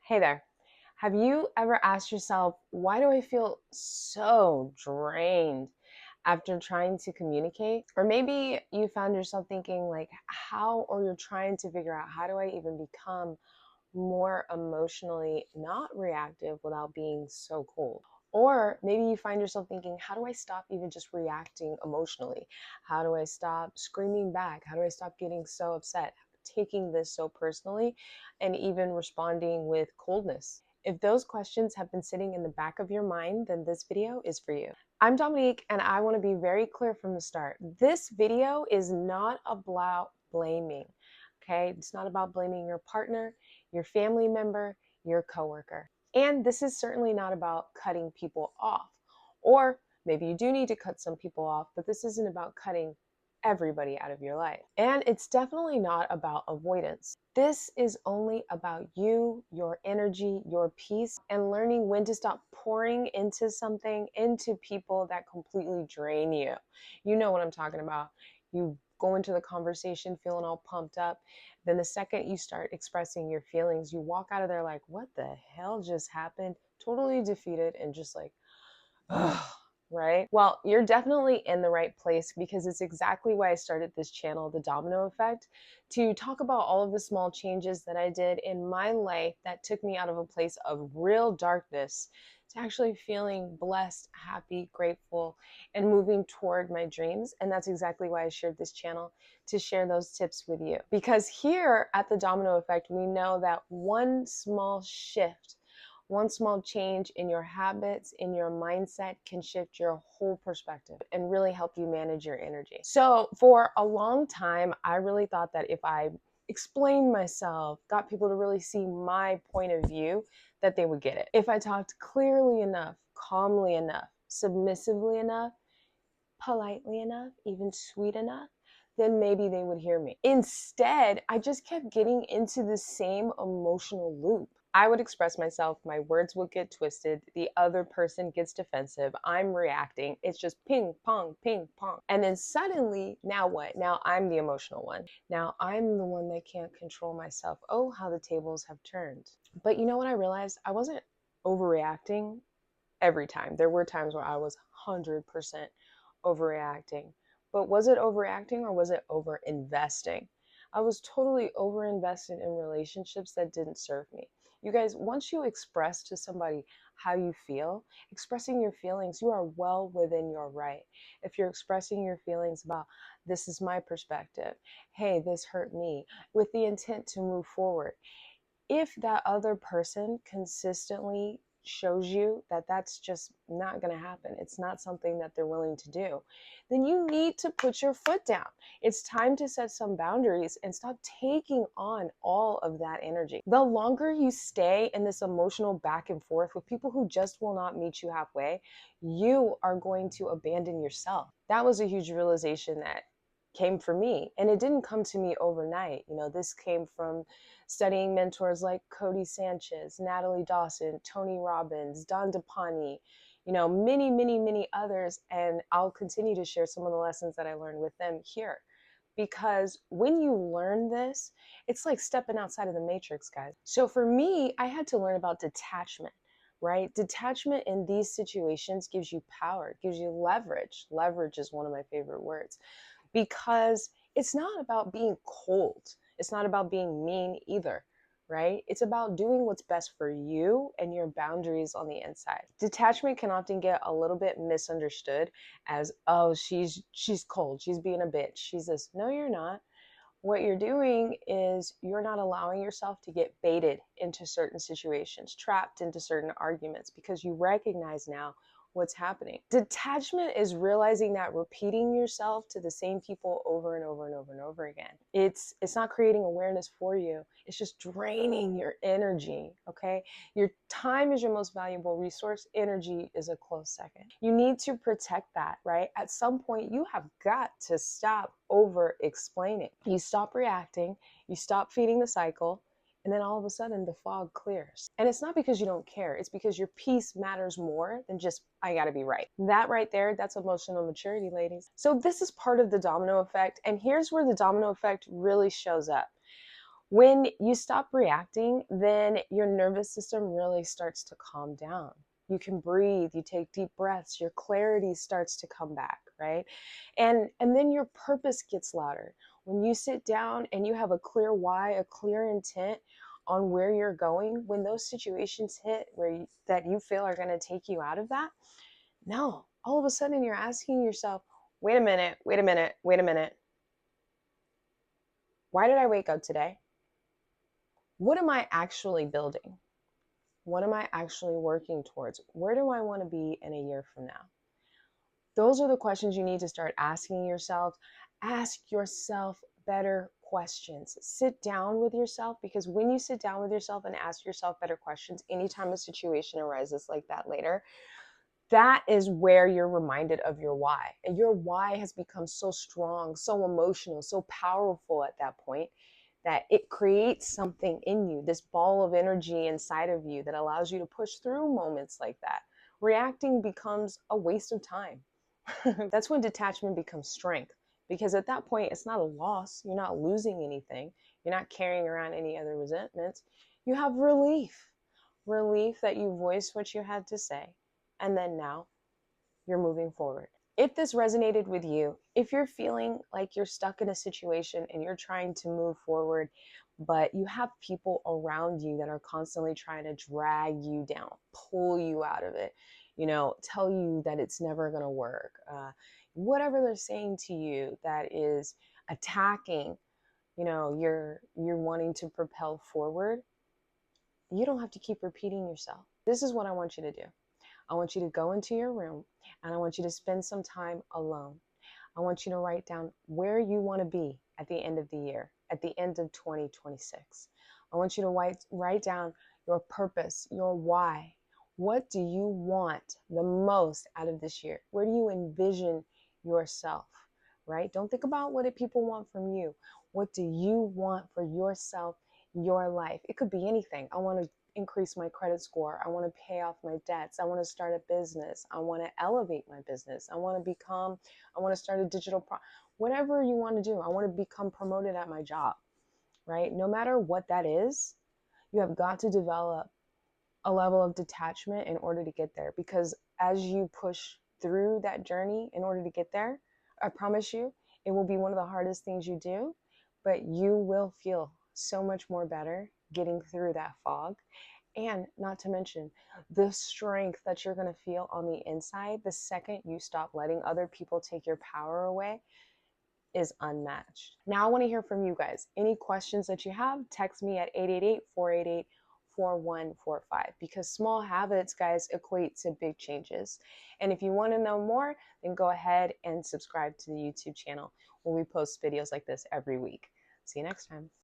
Hey there. Have you ever asked yourself, why do I feel so drained after trying to communicate? Or maybe you found yourself thinking, like, or you're trying to figure out, how do I even become more emotionally not reactive without being so cold? Or maybe you find yourself thinking, how do I stop even just reacting emotionally? How do I stop screaming back? How do I stop getting so upset, taking this so personally, and even responding with coldness? If those questions have been sitting in the back of your mind, then this video is for you. I'm Dominique, and I want to be very clear from the start. This video is not about blaming, okay? It's not about blaming your partner, your family member, your coworker. And this is certainly not about cutting people off. Or maybe you do need to cut some people off, but this isn't about cutting everybody out of your life. And it's definitely not about avoidance. This is only about you, your energy, your peace, and learning when to stop pouring into people that completely drain you. You know what I'm talking about. You go into the conversation feeling all pumped up. Then the second you start expressing your feelings, you walk out of there like, what the hell just happened? Totally defeated and just like, ugh. Right? Well, you're definitely in the right place, because it's exactly why I started this channel, The Domino Effect, to talk about all of the small changes that I did in my life that took me out of a place of real darkness to actually feeling blessed, happy, grateful, and moving toward my dreams. And that's exactly why I shared this channel, to share those tips with you. Because here at The Domino Effect, we know that one small shift, one small change in your habits, in your mindset, can shift your whole perspective and really help you manage your energy. So for a long time, I really thought that if I explained myself, got people to really see my point of view, that they would get it. If I talked clearly enough, calmly enough, submissively enough, politely enough, even sweet enough, then maybe they would hear me. Instead, I just kept getting into the same emotional loop. I would express myself, my words would get twisted, the other person gets defensive, I'm reacting, it's just ping pong, ping pong. And then suddenly, now what? Now I'm the emotional one. Now I'm the one that can't control myself. Oh, how the tables have turned. But you know what I realized? I wasn't overreacting every time. There were times where I was 100% overreacting. But was it overreacting, or was it over investing? I was totally over invested in relationships that didn't serve me. You guys, once you express to somebody how you feel, expressing your feelings, you are well within your right. If you're expressing your feelings about, this is my perspective, hey, this hurt me, with the intent to move forward, if that other person consistently shows you that that's just not going to happen, it's not something that they're willing to do, then you need to put your foot down. It's time to set some boundaries and stop taking on all of that energy. The longer you stay in this emotional back and forth with people who just will not meet you halfway, you are going to abandon yourself. That was a huge realization that came for me, and it didn't come to me overnight. This came from studying mentors like Cody Sanchez, Natalie Dawson, Tony Robbins, Don DePani, many, many, many others. And I'll continue to share some of the lessons that I learned with them here. Because when you learn this, it's like stepping outside of the matrix, guys. So for me, I had to learn about detachment, right? Detachment in these situations gives you power, gives you leverage. Leverage is one of my favorite words, because it's not about being cold. It's not about being mean either, right? It's about doing what's best for you and your boundaries on the inside. Detachment can often get a little bit misunderstood as, oh, she's cold, she's being a bitch, she's this. No, you're not. What you're doing is you're not allowing yourself to get baited into certain situations, trapped into certain arguments, because you recognize now what's happening. Detachment is realizing that repeating yourself to the same people over and over and over and over again, it's not creating awareness for you. It's just draining your energy, okay? Your time is your most valuable resource. Energy is a close second. You need to protect that, right? At some point, you have got to stop over explaining. You stop reacting, you stop feeding the cycle, and then all of a sudden the fog clears. And it's not because you don't care, it's because your peace matters more than just, I gotta be right. That right there, that's emotional maturity, ladies. So this is part of the domino effect, and here's where the domino effect really shows up. When you stop reacting, then your nervous system really starts to calm down. You can breathe, you take deep breaths, your clarity starts to come back, right? And then your purpose gets louder. When you sit down and you have a clear why, a clear intent on where you're going, when those situations hit that you feel are going to take you out of that, no, all of a sudden you're asking yourself, wait a minute, wait a minute, wait a minute. Why did I wake up today? What am I actually building? What am I actually working towards? Where do I want to be in a year from now? Those are the questions you need to start asking yourself. Ask yourself better questions. Sit down with yourself, because when you sit down with yourself and ask yourself better questions, anytime a situation arises like that later, that is where you're reminded of your why. And your why has become so strong, so emotional, so powerful at that point that it creates something in you, this ball of energy inside of you that allows you to push through moments like that. Reacting becomes a waste of time. That's when detachment becomes strength, because at that point, it's not a loss. You're not losing anything. You're not carrying around any other resentments. You have relief that you voiced what you had to say. And then now you're moving forward. If this resonated with you, if you're feeling like you're stuck in a situation and you're trying to move forward, but you have people around you that are constantly trying to drag you down, pull you out of it, tell you that it's never going to work, whatever they're saying to you that is attacking, you're wanting to propel forward, you don't have to keep repeating yourself. This is what I want you to do. I want you to go into your room and I want you to spend some time alone. I want you to write down where you want to be at the end of the year, at the end of 2026. I want you to write down your purpose, your why. What do you want the most out of this year? Where do you envision yourself, right? Don't think about what people want from you. What do you want for yourself, your life? It could be anything. I want to increase my credit score. I want to pay off my debts. I want to start a business. I want to elevate my business. I want to start a whatever you want to do. I want to become promoted at my job, right? No matter what that is, you have got to develop a level of detachment in order to get there. Because as you push through that journey in order to get there, I promise you, it will be one of the hardest things you do, but you will feel so much more better getting through that fog. And not to mention the strength that you're going to feel on the inside the second you stop letting other people take your power away is unmatched. Now I want to hear from you guys. Any questions that you have, text me at 888-488-4145, because small habits, guys, equate to big changes. And if you want to know more, then go ahead and subscribe to the YouTube channel where we post videos like this every week. See you next time.